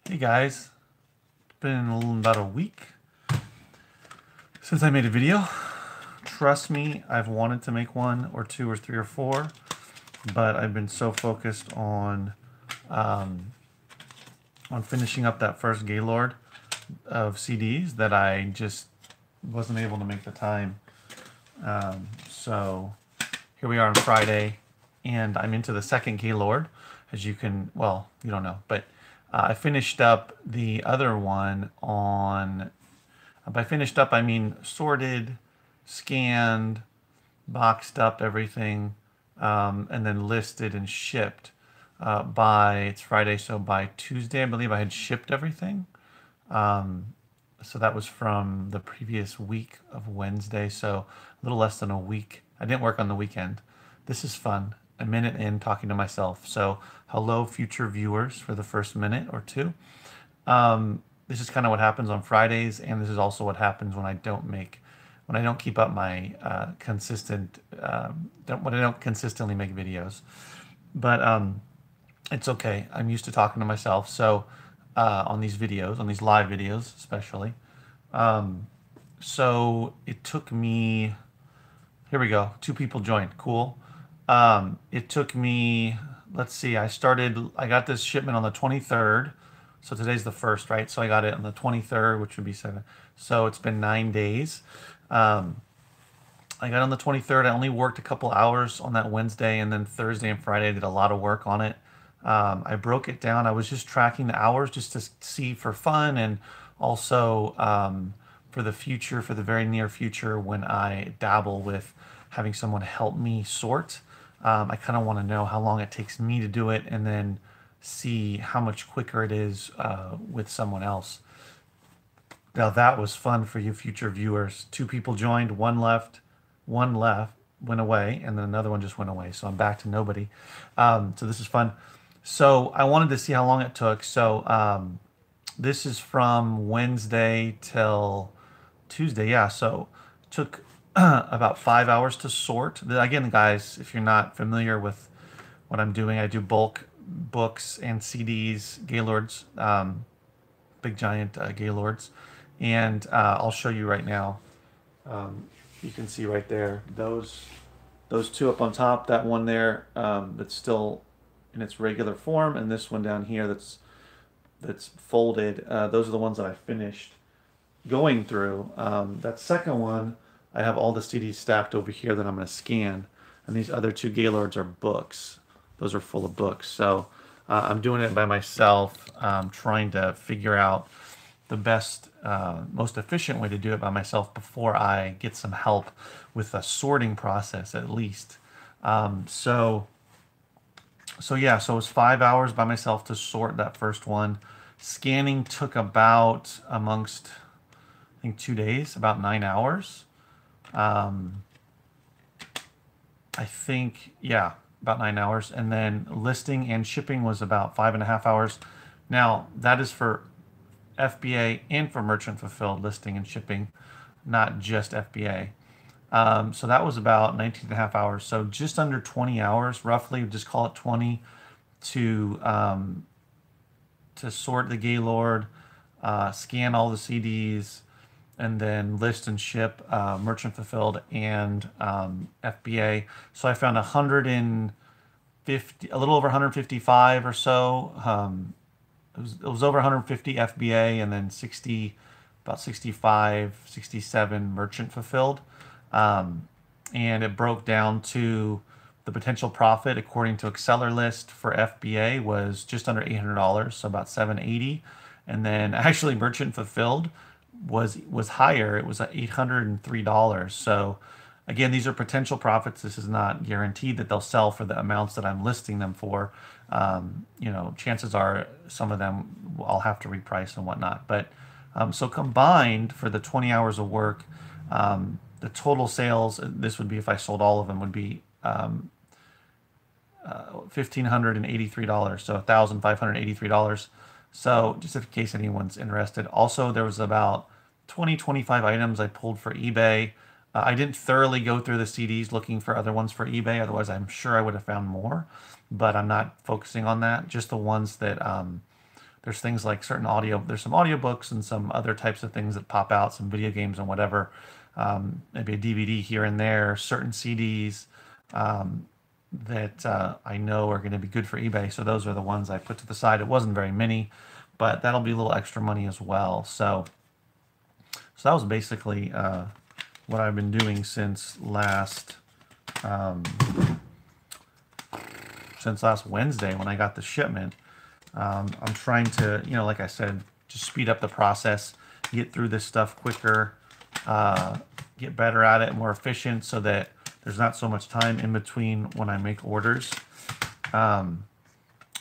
Hey guys, it's been about a week since I made a video. Trust me, I've wanted to make one or two or three or four, but I've been so focused on finishing up that first Gaylord of CDs that I just wasn't able to make the time. So here we are on Friday, and I'm into the second Gaylord, as you can, well, you don't know, but I finished up the other one on, by finished up, I mean sorted, scanned, boxed up everything, and then listed and shipped it's Friday, so by Tuesday, I believe I had shipped everything. So that was from the previous week of Wednesday, so a little less than a week. I didn't work on the weekend. This is fun. A minute in talking to myself. So hello, future viewers, for the first minute or two. This is kind of what happens on Fridays, and this is also what happens when I don't keep up my when I don't consistently make videos. But it's okay. I'm used to talking to myself. So on these videos, on these live videos especially. So it took me, here we go, 2 people joined, cool. It took me, let's see, I got this shipment on the 23rd. So today's the 1st, right? So I got it on the 23rd, which would be 7. So it's been 9 days. I got on the 23rd. I only worked a couple hours on that Wednesday, and then Thursday and Friday I did a lot of work on it. I broke it down. I was just tracking the hours just to see for fun, and also for the future, for the very near future, when I dabble with having someone help me sort. I kind of want to know how long it takes me to do it, and then see how much quicker it is with someone else. Now that was fun for you future viewers. 2 people joined, one left, went away, and then another one just went away. So I'm back to nobody. So this is fun. So I wanted to see how long it took. So this is from Wednesday till Tuesday. Yeah, so it took about 5 hours to sort. Again, guys, if you're not familiar with what I'm doing, I do bulk books and CDs, Gaylords, big giant Gaylords. And I'll show you right now. You can see right there, those 2 up on top, that one there that's still in its regular form, and this one down here that's folded. Those are the ones that I finished going through. That second one, I have all the CDs stacked over here that I'm going to scan, and these other 2 Gaylords are books. Those are full of books. So I'm doing it by myself, trying to figure out the best, most efficient way to do it by myself before I get some help with a sorting process, at least. So yeah, so it was 5 hours by myself to sort that first one. Scanning took about, amongst, I think 2 days, about 9 hours. I think, yeah, about 9 hours. And then listing and shipping was about 5.5 hours. Now, that is for FBA and for merchant fulfilled listing and shipping, not just FBA. So that was about 19.5 hours. So just under 20 hours, roughly, just call it 20, to sort the Gaylord, scan all the CDs, and then list and ship merchant fulfilled and FBA. So I found 150, a little over 155 or so. It was over 150 FBA, and then about 65, 67 merchant fulfilled. And it broke down to the potential profit according to AccelerList for FBA was just under $800, so about $780. And then actually merchant fulfilled was higher. It was at $803. So again, these are potential profits. This is not guaranteed that they'll sell for the amounts that I'm listing them for. Chances are some of them I'll have to reprice and whatnot. But so combined for the 20 hours of work, the total sales, this would be if I sold all of them, would be $1,583, so $1,583. So just in case anyone's interested. Also, there was about 25 items I pulled for eBay. I didn't thoroughly go through the CDs looking for other ones for eBay. Otherwise, I'm sure I would have found more, but I'm not focusing on that. Just the ones that there's things like certain audio, there's some audiobooks and some other types of things that pop out, some video games and whatever, maybe a DVD here and there, certain CDs that I know are going to be good for eBay. So those are the ones I put to the side. It wasn't very many, but that'll be a little extra money as well. So that was basically what I've been doing um, since last Wednesday when I got the shipment. I'm trying to, like I said, just speed up the process, get through this stuff quicker, get better at it, more efficient, so that there's not so much time in between when I make orders.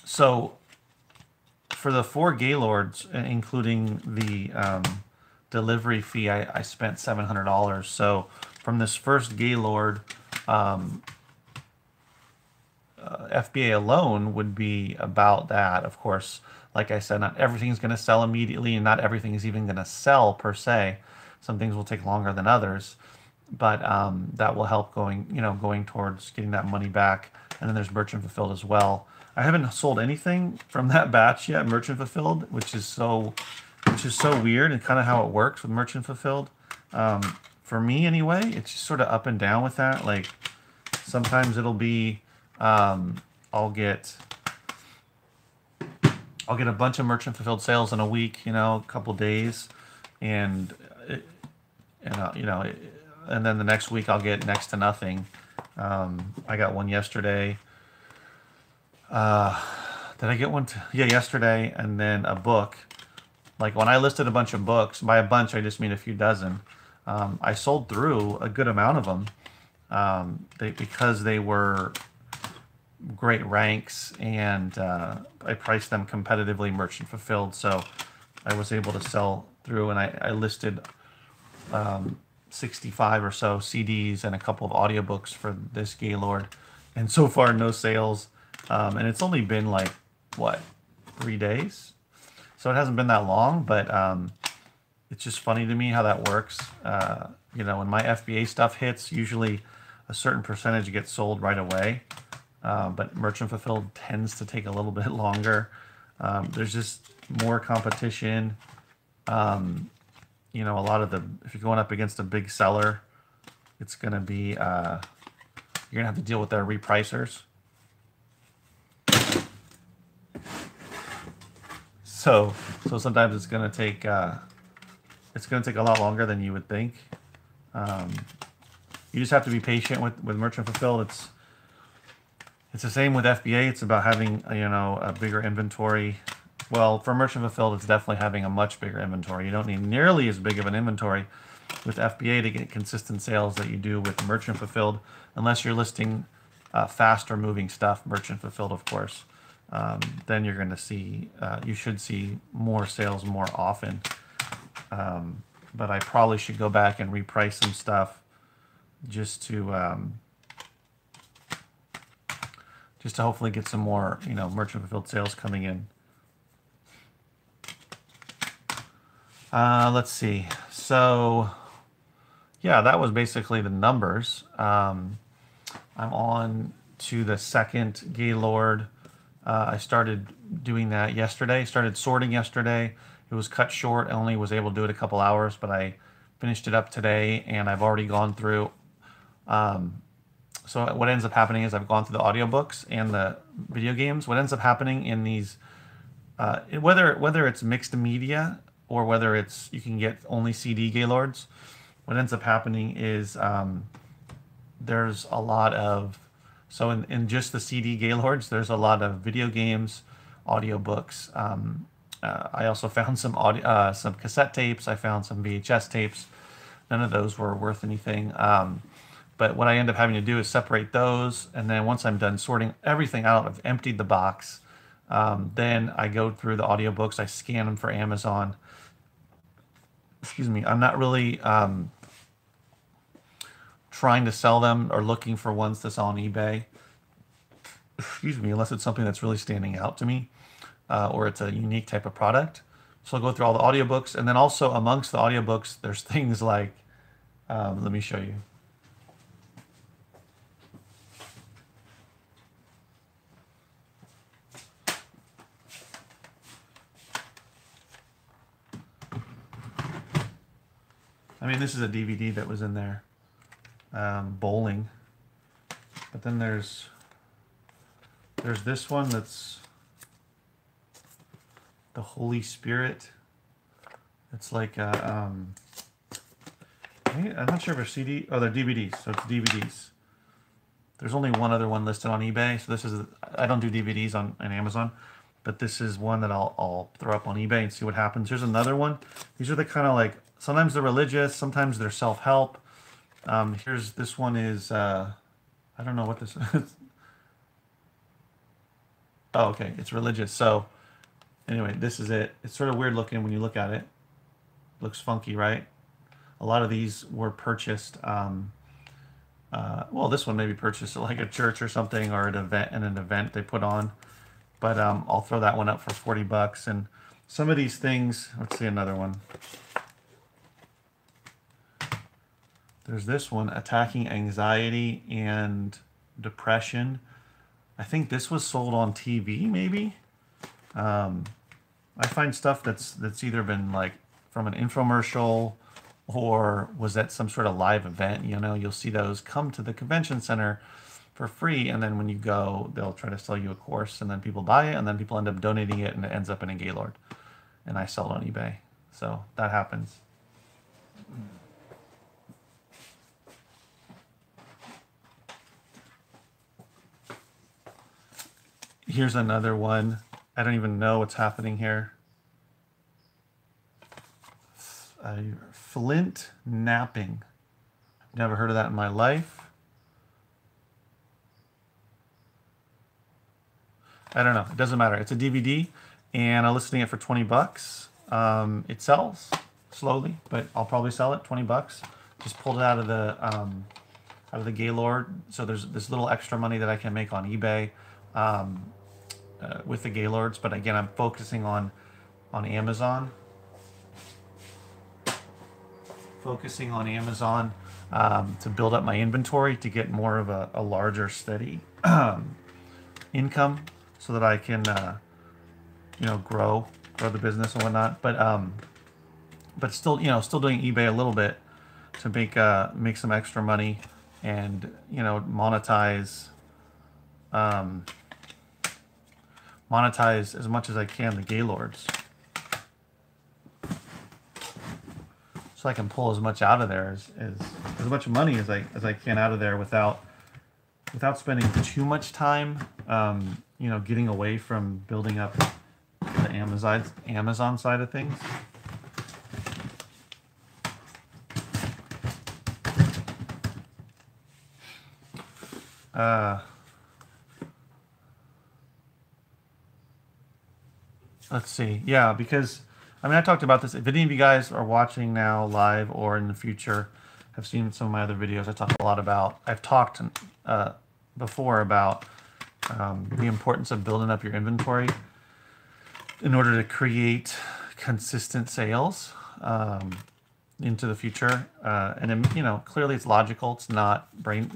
So for the 4 Gaylords, including the delivery fee, I spent $700. So from this first Gaylord, FBA alone would be about that. Of course, like I said, not everything's going to sell immediately, and not everything is even going to sell per se. Some things will take longer than others, but that will help going towards getting that money back. And then there's merchant fulfilled as well. I haven't sold anything from that batch yet, merchant fulfilled, which is so weird, and kind of how it works with merchant fulfilled. For me anyway, it's just sort of up and down with that. Like sometimes it'll be I'll get a bunch of merchant fulfilled sales in a week, a couple days, and and then the next week I'll get next to nothing. I got one yesterday. Did I get one? Yeah, yesterday, and then a book. Like when I listed a bunch of books, by a bunch I just mean a few dozen. I sold through a good amount of them because they were great ranks, and I priced them competitively merchant fulfilled, so I was able to sell through, and I listed 65 or so CDs and a couple of audiobooks for this Gaylord, and so far no sales, and it's only been like, what, 3 days? So it hasn't been that long, but it's just funny to me how that works. When my FBA stuff hits, usually a certain percentage gets sold right away. But merchant fulfilled tends to take a little bit longer. There's just more competition. A lot of if you're going up against a big seller, it's going to be, you're going to have to deal with their repricers. So sometimes it's going to take a lot longer than you would think. You just have to be patient with merchant fulfilled. It's the same with FBA. It's about having, a bigger inventory. Well, for merchant fulfilled, it's definitely having a much bigger inventory. You don't need nearly as big of an inventory with FBA to get consistent sales that you do with merchant fulfilled, unless you're listing faster moving stuff, merchant fulfilled, of course. Then you're going to see, you should see more sales more often. But I probably should go back and reprice some stuff just to hopefully get some more, merchant fulfilled sales coming in. Let's see. So, yeah, that was basically the numbers. I'm on to the second Gaylord. I started doing that yesterday. Started sorting yesterday. It was cut short. I only was able to do it a couple hours, but I finished it up today, and I've already gone through. So what ends up happening is I've gone through the audiobooks and the video games. What ends up happening in these, whether it's mixed media or whether it's you can get only CD Gaylords, what ends up happening is there's a lot of, so in just the CD Gaylords, there's a lot of video games, audiobooks. I also found some cassette tapes. I found some VHS tapes. None of those were worth anything. But what I end up having to do is separate those, and then once I'm done sorting everything out, I've emptied the box. Then I go through the audiobooks. I scan them for Amazon. Excuse me. I'm not really trying to sell them or looking for ones to sell on eBay. Excuse me, unless it's something that's really standing out to me, or it's a unique type of product. So I'll go through all the audiobooks, and then also amongst the audiobooks, there's things like, let me show you. I mean, this is a DVD that was in there. Bowling. But then there's this one that's the Holy Spirit. It's like I'm not sure if they're CD. Oh, they're DVDs. So it's DVDs. There's only one other one listed on eBay. So this is, I don't do DVDs on Amazon, but this is one that I'll throw up on eBay and see what happens. Here's another one. These are the kind of like, sometimes they're religious, sometimes they're self-help. Here's, this one is, I don't know what this is. Oh, okay, it's religious. So anyway, this is it. It's sort of weird looking when you look at it. Looks funky, right? A lot of these were purchased, well, this one maybe purchased at like a church or something, or an event they put on. But I'll throw that one up for 40 bucks. And some of these things, let's see another one. There's this one, Attacking Anxiety and Depression. I think this was sold on TV, maybe. I find stuff that's either been like from an infomercial or was at some sort of live event. You know, you'll see those come to the convention center for free, and then when you go, they'll try to sell you a course, and then people buy it, and then people end up donating it, and it ends up in a Gaylord. And I sell it on eBay. So that happens. Here's another one. I don't even know what's happening here. Flint napping. Never heard of that in my life. I don't know. It doesn't matter. It's a DVD, and I'm listing it for 20 bucks. It sells slowly, but I'll probably sell it 20 bucks. Just pulled it out of the Gaylord. So there's this little extra money that I can make on eBay with the Gaylords. But again, I'm focusing on Amazon. Focusing on Amazon to build up my inventory to get more of a larger, steady income, so that I can, you know, grow the business and whatnot. But still, you know, still doing eBay a little bit to make some extra money and, you know, monetize as much as I can the Gaylords, so I can pull as much out of there as much money as I can out of there without spending too much time, you know, getting away from building up the Amazon side of things. Let's see. Yeah, because I mean, I talked about this. If any of you guys are watching now live or in the future have seen some of my other videos, I talk a lot about, I've talked before about the importance of building up your inventory in order to create consistent sales into the future. And, you know, clearly it's logical. It's not brain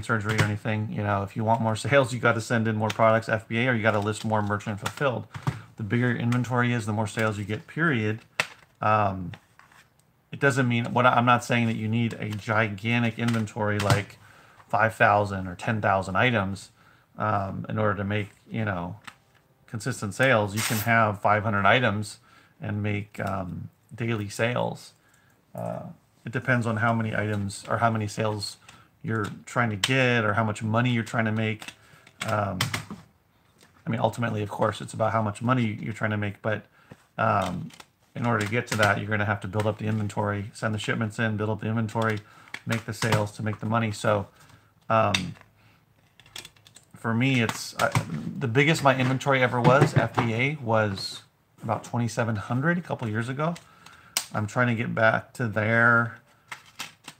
surgery or anything. You know, if you want more sales, you got to send in more products, FBA, or you got to list more merchant fulfilled. The bigger your inventory is, the more sales you get, period. It doesn't mean, I'm not saying that you need a gigantic inventory like 5,000 or 10,000 items in order to make, you know, consistent sales. You can have 500 items and make daily sales. It depends on how many items or how many sales you're trying to get or how much money you're trying to make. I mean, ultimately, of course, it's about how much money you're trying to make, but in order to get to that, you're going to have to build up the inventory, send the shipments in, build up the inventory, make the sales to make the money. So for me, it's the biggest my inventory ever was, FBA, was about 2,700 a couple years ago. I'm trying to get back to there.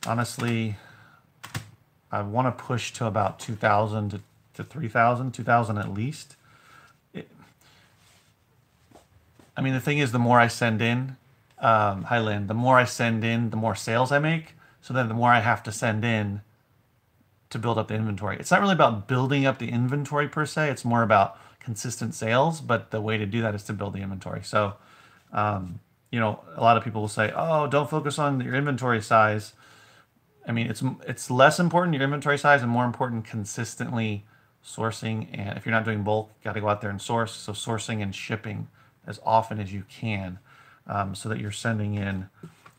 Honestly, I want to push to about 2,000 to 3,000, 2,000 at least. I mean, the thing is, the more I send in, hi Lynn, the more I send in, the more sales I make. So then the more I have to send in to build up the inventory. It's not really about building up the inventory per se. It's more about consistent sales. But the way to do that is to build the inventory. So a lot of people will say, oh, don't focus on your inventory size. I mean, it's less important your inventory size and more important consistently sourcing. And if you're not doing bulk, you got to go out there and source. So sourcing and shipping as often as you can, so that you're sending in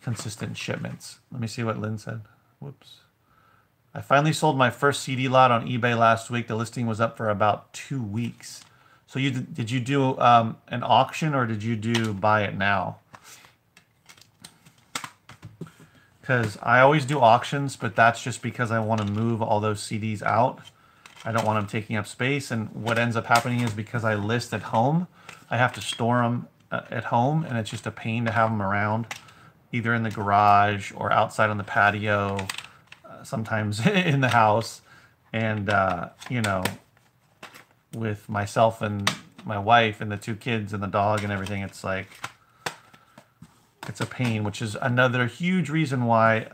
consistent shipments. Let me see what Lynn said. Whoops. I finally sold my first CD lot on eBay last week. The listing was up for about 2 weeks. So did you do an auction or did you do buy it now? Because I always do auctions, but that's just because I want to move all those CDs out. I don't want them taking up space. And what ends up happening is because I list at home, I have to store them at home, and it's just a pain to have them around, either in the garage or outside on the patio, sometimes in the house. And, with myself and my wife and the 2 kids and the dog and everything, it's like, it's a pain, which is another huge reason why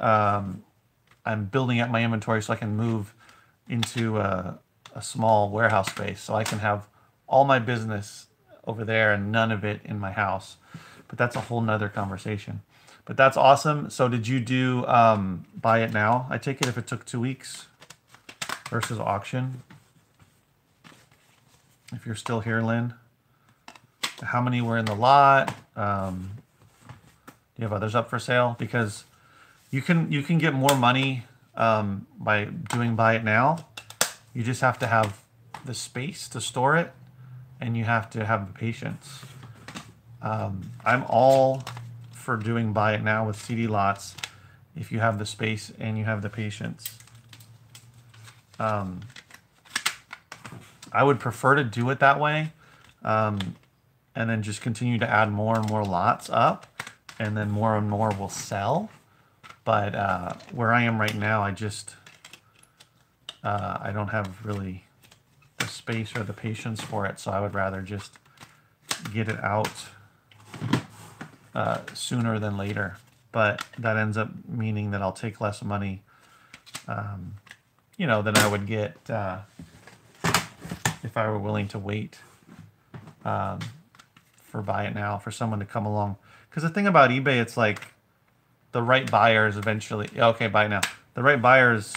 I'm building up my inventory so I can move into a small warehouse space so I can have all my business over there and none of it in my house. But that's a whole nother conversation. But that's awesome. So did you do buy it now? I take it if it took 2 weeks versus auction. If you're still here, Lynn. How many were in the lot? Do you have others up for sale? Because you can get more money by doing buy it now. You just have to have the space to store it, and you have to have the patience. I'm all for doing buy it now with CD lots if you have the space and you have the patience. I would prefer to do it that way, and then just continue to add more and more lots up, and then more and more will sell. But where I am right now, I don't have really the space or the patience for it, so I would rather just get it out sooner than later. But that ends up meaning that I'll take less money, than I would get if I were willing to wait for buy it now, for someone to come along. Because the thing about eBay, it's like the right buyers eventually, okay, buy it now. The right buyers,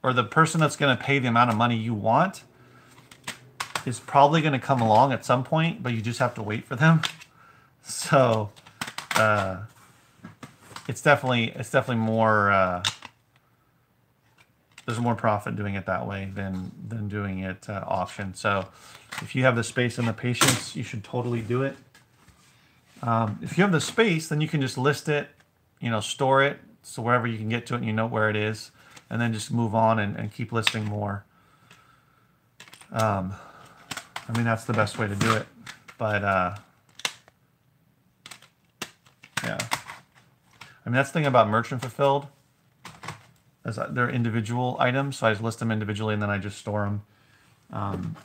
or the person that's going to pay the amount of money you want, is probably going to come along at some point, but you just have to wait for them. So it's definitely more, there's more profit doing it that way than doing it auction. So if you have the space and the patience, you should totally do it. If you have the space, then you can just list it, store it, so wherever you can get to it and you know where it is, and then just move on and keep listing more. I mean, that's the best way to do it. But yeah. I mean, that's the thing about merchant fulfilled, is they're individual items, so I just list them individually and then I just store them.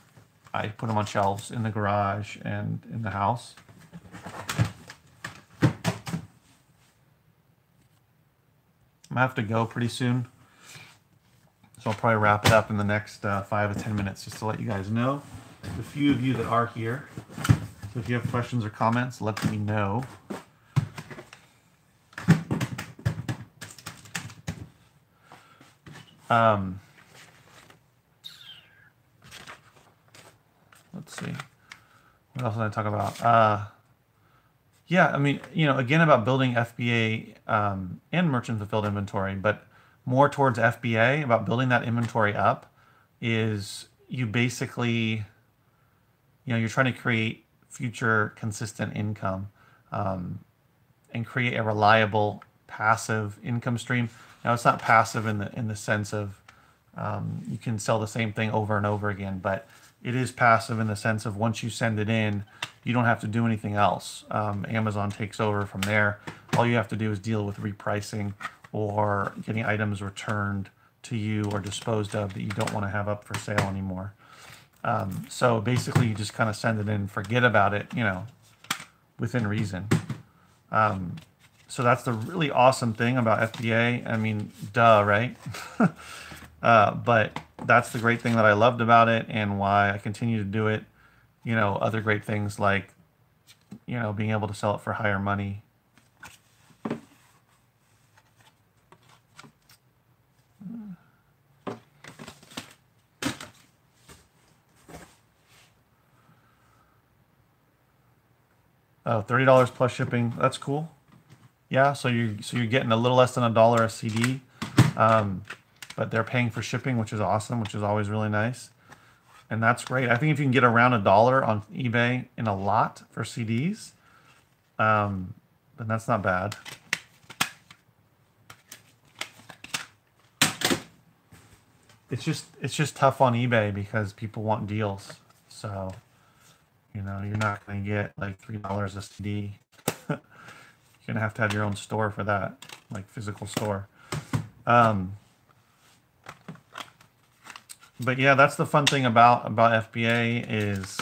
I put them on shelves in the garage and in the house. I'm gonna have to go pretty soon, so I'll probably wrap it up in the next 5 to 10 minutes, just to let you guys know. The few of you that are here, so if you have questions or comments, let me know. Let's see. What else did I talk about? Yeah, I mean, again, about building FBA and merchant fulfilled inventory, but more towards FBA, about building that inventory up, is you basically, you're trying to create future consistent income, and create a reliable passive income stream. Now, it's not passive in the sense of you can sell the same thing over and over again, but it is passive in the sense of once you send it in, you don't have to do anything else. Amazon takes over from there. All you have to do is deal with repricing or getting items returned to you or disposed of that you don't want to have up for sale anymore. So basically, you just kind of send it in, forget about it, within reason. So that's the really awesome thing about FBA. I mean, duh, right? But that's the great thing that I loved about it and why I continue to do it. Other great things like you know, being able to sell it for higher money. Oh, $30 plus shipping. That's cool. Yeah, so you're getting a little less than $1 a CD, but they're paying for shipping, which is awesome, which is always really nice, and that's great. I think if you can get around $1 on eBay in a lot for CDs, then that's not bad. It's just tough on eBay because people want deals, so you know you're not going to get like $3 a CD. You're gonna have to have your own store for that, like physical store. But yeah, that's the fun thing about FBA is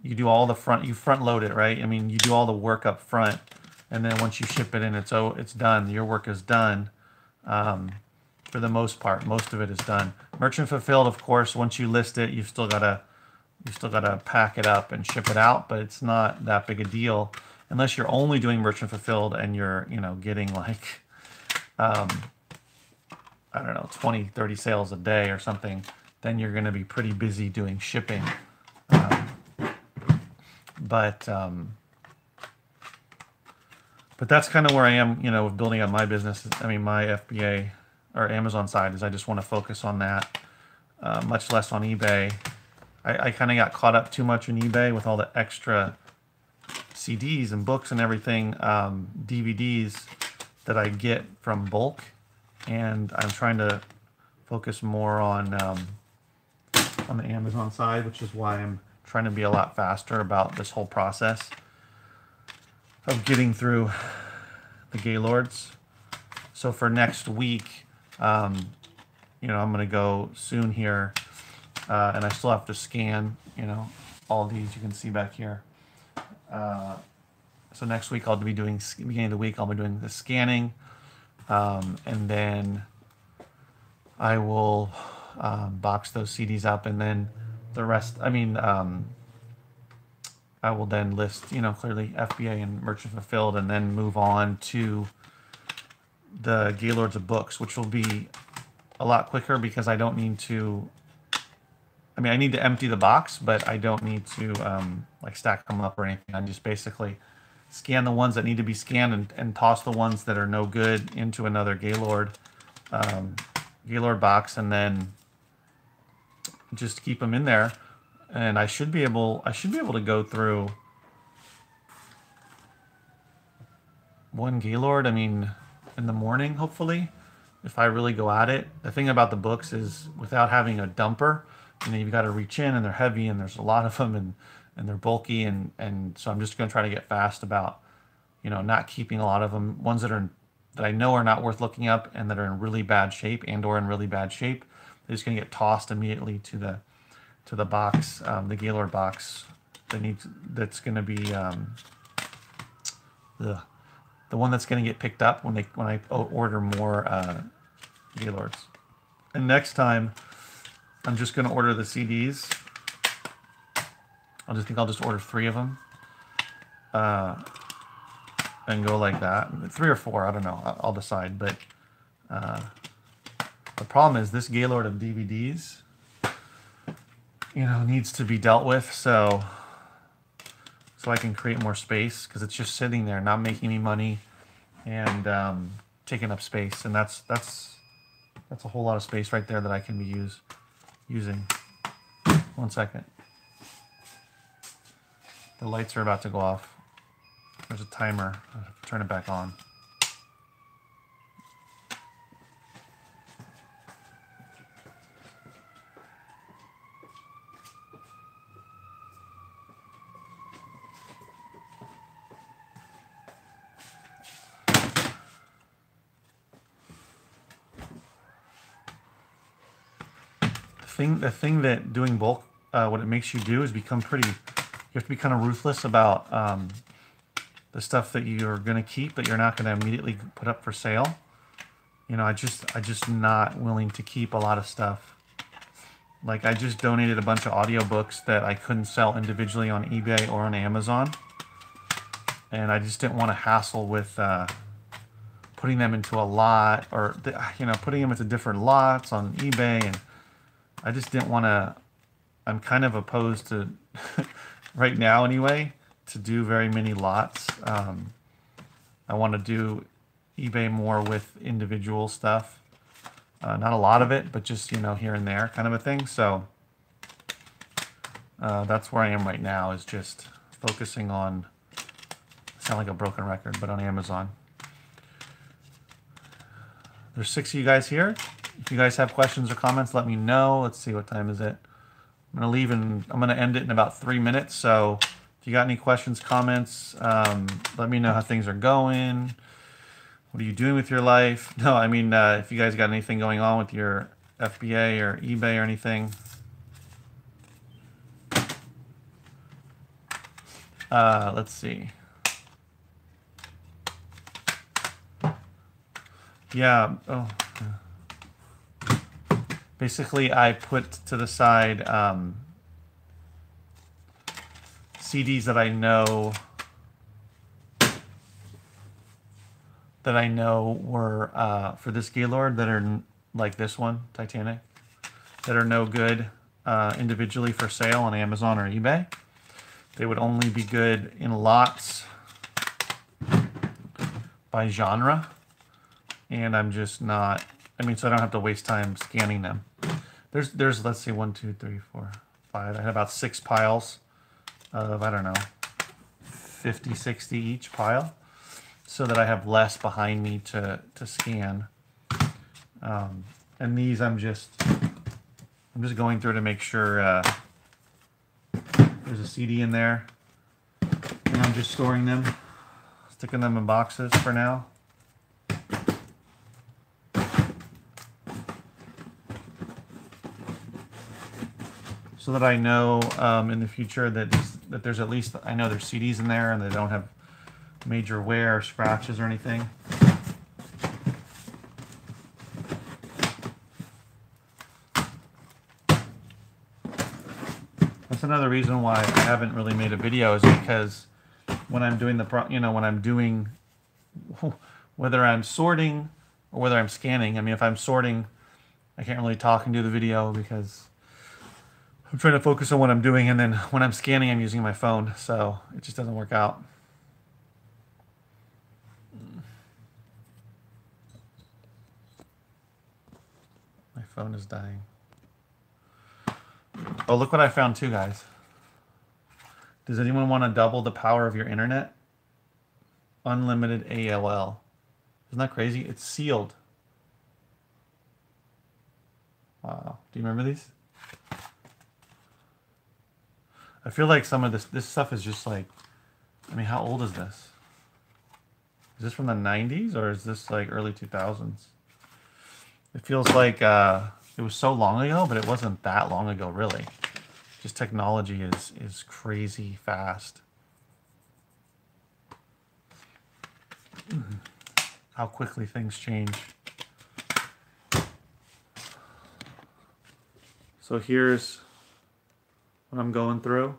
you do all the you front load it, right? I mean, you do all the work up front, and then once you ship it in, it's done. Your work is done. For the most part, most of it is done. Merchant fulfilled, of course, once you list it, you've still gotta pack it up and ship it out, but it's not that big a deal. Unless you're only doing merchant fulfilled and you're, you know, getting like, I don't know, 20, 30 sales a day or something, then you're going to be pretty busy doing shipping. But that's kind of where I am, you know, with building up my business. I mean, my FBA or Amazon side is I just want to focus on that, much less on eBay. I kind of got caught up too much in eBay with all the extra CDs and books and everything, DVDs that I get from bulk, and I'm trying to focus more on the Amazon side, which is why I'm trying to be a lot faster about this whole process of getting through the Gaylords. So for next week, you know, I'm going to go soon here, and I still have to scan, you know, all these you can see back here. So next week I'll be doing, beginning of the week, I'll be doing the scanning, and then I will box those CDs up, and then the rest, I mean, I will then list, you know, clearly FBA and merchant fulfilled, and then move on to the Gaylords of books, which will be a lot quicker because I don't need to, I mean, I need to empty the box, but I don't need to like stack them up or anything. I just basically scan the ones that need to be scanned and toss the ones that are no good into another Gaylord box, and then just keep them in there. And I should be able to go through one Gaylord, I mean, in the morning, hopefully, if I really go at it. The thing about the books is without having a dumper, you know, you've got to reach in, and they're heavy, and there's a lot of them, and they're bulky, and so I'm just going to try to get fast about, you know, not keeping a lot of them. Ones that I know are not worth looking up and that are in really bad shape or in really bad shape, they're just going to get tossed immediately to the box, the Gaylord box that's going to be the one that's going to get picked up when I order more Gaylords. And next time, I'm just going to order the CDs. I'll just order 3 of them, and go like that. 3 or 4, I don't know. I'll decide. But the problem is this Gaylord of DVDs, you know, needs to be dealt with. So I can create more space, because it's just sitting there, not making me money, and taking up space. And that's a whole lot of space right there that I can be using. 1 second. The lights are about to go off. There's a timer. I'll have to turn it back on. The thing that doing bulk, what it makes you do is become pretty, you have to be kind of ruthless about the stuff that you're going to keep, but you're not going to immediately put up for sale. You know, I just not willing to keep a lot of stuff. Like, I just donated a bunch of audiobooks that I couldn't sell individually on eBay or on Amazon. and I just didn't want to hassle with putting them into a lot, or putting them into different lots on eBay, and I just didn't want to. I'm kind of opposed to, right now anyway, to do very many lots. I want to do eBay more with individual stuff. Not a lot of it, but just, here and there kind of a thing. So that's where I am right now, is just focusing on, sound like a broken record, but on Amazon. There's 6 of you guys here. If you guys have questions or comments, let me know. Let's see, what time is it? I'm gonna end it in about 3 minutes. So if you got any questions, comments, let me know how things are going. What are you doing with your life? No, I mean, if you guys got anything going on with your FBA or eBay or anything. Let's see. Yeah. Oh. Basically, I put to the side CDs that I know were for this Gaylord, that are like this one, Titanic, that are no good individually for sale on Amazon or eBay. They would only be good in lots by genre, and I'm just not. I mean, so I don't have to waste time scanning them. There's let's see, 1, 2, 3, 4, 5. I had about 6 piles of, I don't know, 50, 60 each pile, so that I have less behind me to scan. And these I'm just going through to make sure there's a CD in there, and I'm just storing them, sticking them in boxes for now. So that I know in the future that there's at least, I know there's CDs in there and they don't have major wear or scratches or anything. That's another reason why I haven't really made a video, is because when I'm doing whether I'm sorting or whether I'm scanning. I mean, if I'm sorting, I can't really talk and do the video because I'm trying to focus on what I'm doing, and then when I'm scanning, I'm using my phone, so it just doesn't work out. My phone is dying. Oh, look what I found too, guys. Does anyone want to double the power of your internet? Unlimited AOL. Isn't that crazy? It's sealed. Wow. Do you remember these? I feel like some of this stuff is just like, I mean, how old is this? Is this from the 90s or is this like early 2000s? It feels like it was so long ago, but it wasn't that long ago, really. Just technology is crazy fast. How quickly things change. So here's what I'm going through.